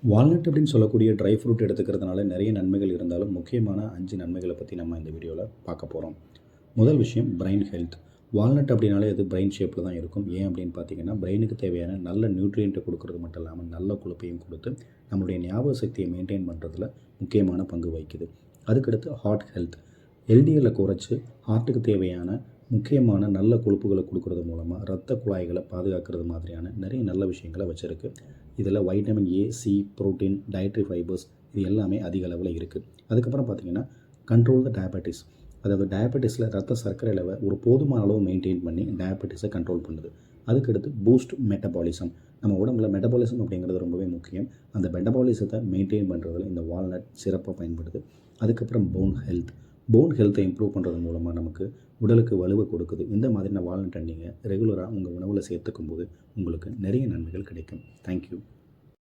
Walnut அப்படின்னு சொல்லக்கூடிய dry fruit எடுத்துக்கிறதுனால நிறைய நன்மைகள் இருந்தாலும் முக்கியமான 5 நன்மைகளை பற்றி நம்ம இந்த வீடியோவில் பார்க்க போகிறோம். முதல் விஷயம் பிரெயின் ஹெல்த். வால்நட் அப்படின்னாலே அது பிரெயின் ஷேப்பில் தான் இருக்கும். ஏன் அப்படின்னு பார்த்தீங்கன்னா பிரெயினுக்கு தேவையான நல்ல நியூட்ரியண்ட்டை கொடுக்கறது மட்டும் இல்லாமல் நல்ல கொழுப்பையும் கொடுத்து நம்மளுடைய ஞாபக சக்தியை மெயின்டைன் பண்ணுறதுல முக்கியமான பங்கு வகிக்குது. அதுக்கடுத்து ஹார்ட் ஹெல்த். எல்டிஎல்லை குறைச்சி ஹார்ட்டுக்கு தேவையான முக்கியமான நல்ல கொழுப்புகளை கொடுக்கறது மூலமாக இரத்த குழாய்களை பாதுகாக்கிறது மாதிரியான நிறைய நல்ல விஷயங்களை வச்சுருக்கு. இதில் vitamin A, C, protein, dietary fibres இது எல்லாமே அதிக அளவில் இருக்குது. அதுக்கப்புறம் பார்த்திங்கன்னா கண்ட்ரோல் த டயபெட்டிஸ். அதாவது டயபெட்டிஸில் ரத்த சர்க்கரை அளவை ஒரு போதுமான அளவு மெயின்டைன் பண்ணி டயபெட்டிஸை கண்ட்ரோல் பண்ணுது. அதுக்கடுத்து பூஸ்ட் மெட்டபாலிசம். நம்ம உடம்புல மெட்டபாலிசம் அப்படிங்கிறது ரொம்பவே முக்கியம். அந்த மெட்டபாலிசத்தை மெயின்டைன் பண்ணுறதுல இந்த வால்நட் சிறப்பாக பயன்படுது. அதுக்கப்புறம் போன் ஹெல்த்தை இம்ப்ரூவ் பண்ணுறது மூலமாக நமக்கு உடலுக்கு வலுவை கொடுக்குது. இந்த மாதிரியான வால்நட்டை நீங்கள் ரெகுலராக உங்கள் உணவில் சேர்த்துக்கும் போது உங்களுக்கு நிறைய நன்மைகள் கிடைக்கும். தேங்க்யூ.